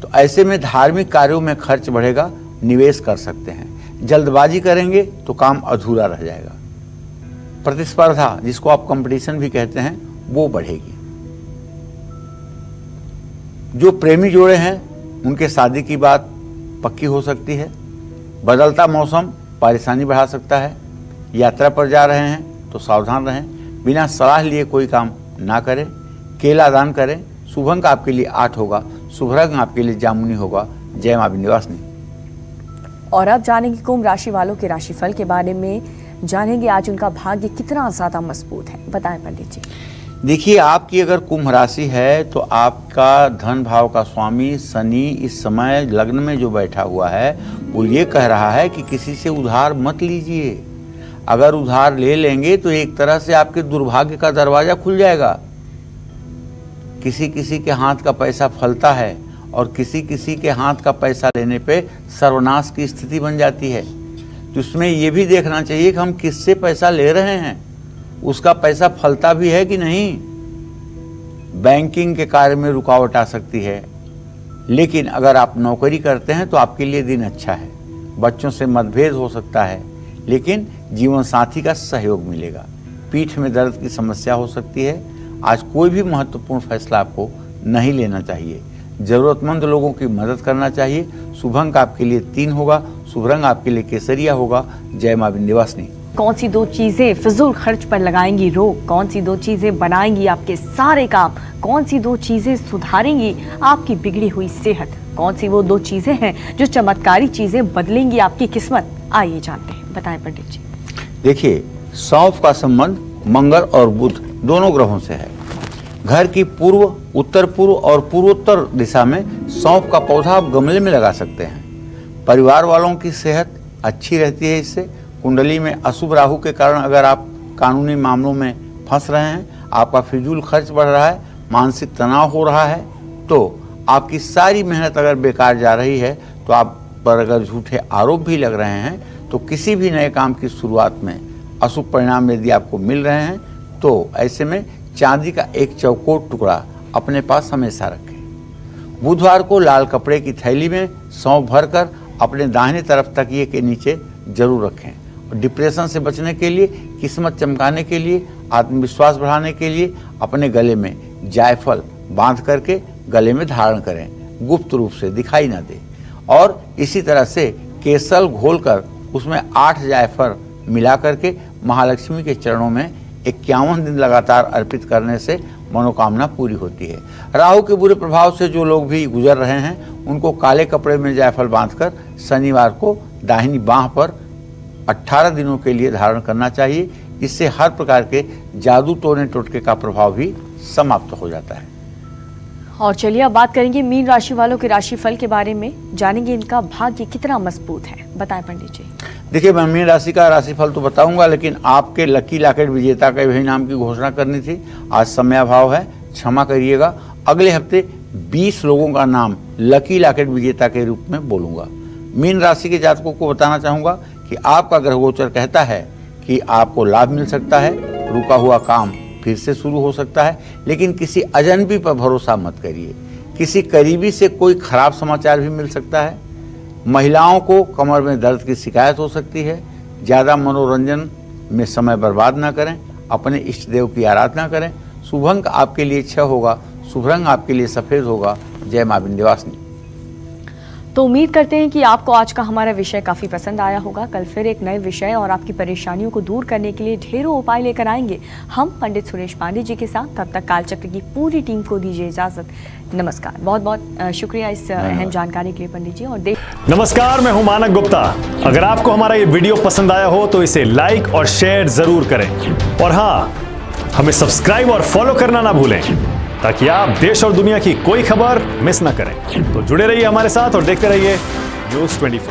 तो ऐसे में धार्मिक कार्यों में खर्च बढ़ेगा, निवेश कर सकते हैं। जल्दबाजी करेंगे तो काम अधूरा रह जाएगा। प्रतिस्पर्धा, जिसको आप कंपटीशन भी कहते हैं, वो बढ़ेगी। जो प्रेमी जोड़े हैं उनके शादी की बात पक्की हो सकती है। बदलता मौसम परेशानी बढ़ा सकता है। यात्रा पर जा रहे हैं तो सावधान रहें। बिना सलाह लिए कोई काम ना करें। केला दान करें। शुभ अंक आपके लिए 8 होगा, शुभ रंग आपके लिए जामुनी होगा। जय मां विंध्यवासिनी। और अब जानेंगे कुंभ राशि वालों के राशिफल के बारे में, जानेंगे आज उनका भाग्य कितना ज्यादा मजबूत है, बताएं पंडित जी। देखिए, आपकी अगर कुंभ राशि है तो आपका धन भाव का स्वामी शनि इस समय लग्न में जो बैठा हुआ है वो ये कह रहा है कि किसी से उधार मत लीजिए। अगर उधार ले लेंगे तो एक तरह से आपके दुर्भाग्य का दरवाजा खुल जाएगा। किसी किसी के हाथ का पैसा फलता है और किसी किसी के हाथ का पैसा लेने पे सर्वनाश की स्थिति बन जाती है। तो इसमें ये भी देखना चाहिए कि हम किससे पैसा ले रहे हैं, उसका पैसा फलता भी है कि नहीं। बैंकिंग के कार्य में रुकावट आ सकती है, लेकिन अगर आप नौकरी करते हैं तो आपके लिए दिन अच्छा है। बच्चों से मतभेद हो सकता है, लेकिन जीवन साथी का सहयोग मिलेगा। पीठ में दर्द की समस्या हो सकती है। आज कोई भी महत्वपूर्ण फैसला आपको नहीं लेना चाहिए। जरूरतमंद लोगों की मदद करना चाहिए। शुभ अंक आपके लिए 3 होगा, शुभ रंग आपके लिए केसरिया होगा। जय मां विंध्यवासिनी। कौन सी 2 चीजें फिजूल खर्च पर लगाएंगी रोक, कौन सी 2 चीजें बनाएंगी आपके सारे काम, कौन सी 2 चीजें सुधारेंगी आपकी बिगड़ी हुई सेहत, कौन सी वो 2 चीजें हैं जो चमत्कारी चीजें बदलेंगी आपकी किस्मत, आइए जानते हैं, बताएं पंडित जी। देखिए, सौंफ का संबंध मंगल और बुध दोनों ग्रहों से है। घर की पूर्व, उत्तर पूर्व और पूर्वोत्तर दिशा में सौंफ का पौधा आप गमले में लगा सकते हैं। परिवार वालों की सेहत अच्छी रहती है इससे। कुंडली में अशुभ राहु के कारण अगर आप कानूनी मामलों में फंस रहे हैं, आपका फिजूल खर्च बढ़ रहा है, मानसिक तनाव हो रहा है, तो आपकी सारी मेहनत अगर बेकार जा रही है, तो आप पर अगर झूठे आरोप भी लग रहे हैं, तो किसी भी नए काम की शुरुआत में अशुभ परिणाम यदि आपको मिल रहे हैं, तो ऐसे में चांदी का एक चौकोर टुकड़ा अपने पास हमेशा रखें। बुधवार को लाल कपड़े की थैली में सौंफ भरकर अपने दाहिने तरफ तकिए के नीचे जरूर रखें। और डिप्रेशन से बचने के लिए, किस्मत चमकाने के लिए, आत्मविश्वास बढ़ाने के लिए अपने गले में जायफल बांध करके गले में धारण करें, गुप्त रूप से दिखाई ना दे। और इसी तरह से केसर घोलकर उसमें 8 जायफल मिला करके महालक्ष्मी के चरणों में 51 दिन लगातार अर्पित करने से मनोकामना पूरी होती है। राहु के बुरे प्रभाव से जो लोग भी गुजर रहे हैं, उनको काले कपड़े में जायफल बांधकर शनिवार को दाहिनी बांह पर 18 दिनों के लिए धारण करना चाहिए। इससे हर प्रकार के जादू टोने टोटके का प्रभाव भी समाप्त हो जाता है। और चलिए अब बात करेंगे मीन राशि वालों के राशिफल के बारे में, जानेंगे इनका भाग्य कितना मजबूत है। बताएं पंडित जी। देखिए, मैं मीन राशि का राशिफल तो बताऊंगा, लेकिन आपके लकी लॉकेट विजेता के भी नाम की घोषणा करनी थी। आज समयाभाव है, क्षमा करिएगा। अगले हफ्ते 20 लोगों का नाम लकी लॉकेट विजेता के रूप में बोलूंगा। मीन राशि के जातकों को बताना चाहूंगा कि आपका ग्रह गोचर कहता है कि आपको लाभ मिल सकता है, रुका हुआ काम फिर से शुरू हो सकता है, लेकिन किसी अजनबी पर भरोसा मत करिए। किसी करीबी से कोई खराब समाचार भी मिल सकता है। महिलाओं को कमर में दर्द की शिकायत हो सकती है। ज़्यादा मनोरंजन में समय बर्बाद ना करें, अपने इष्ट देव की आराधना करें। शुभ अंक आपके लिए 6 होगा, शुभ रंग आपके लिए सफ़ेद होगा। जय मां विंध्यवासिनी। तो उम्मीद करते हैं कि आपको आज का हमारा विषय काफी पसंद आया होगा। कल फिर एक नए विषय और आपकी परेशानियों को दूर करने के लिए ढेरों उपाय लेकर आएंगे हम पंडित सुरेश पांडे जी के साथ। तब तक कालचक्र की पूरी टीम को दीजिए इजाजत। नमस्कार। बहुत बहुत शुक्रिया इस अहम जानकारी के लिए पंडित जी। और नमस्कार, मैं हूं मानक गुप्ता। अगर आपको हमारा ये वीडियो पसंद आया हो तो इसे लाइक और शेयर जरूर करें, और हाँ, हमें सब्सक्राइब और फॉलो करना ना भूलें, ताकि आप देश और दुनिया की कोई खबर मिस ना करें। तो जुड़े रहिए हमारे साथ और देखते रहिए न्यूज़ 24।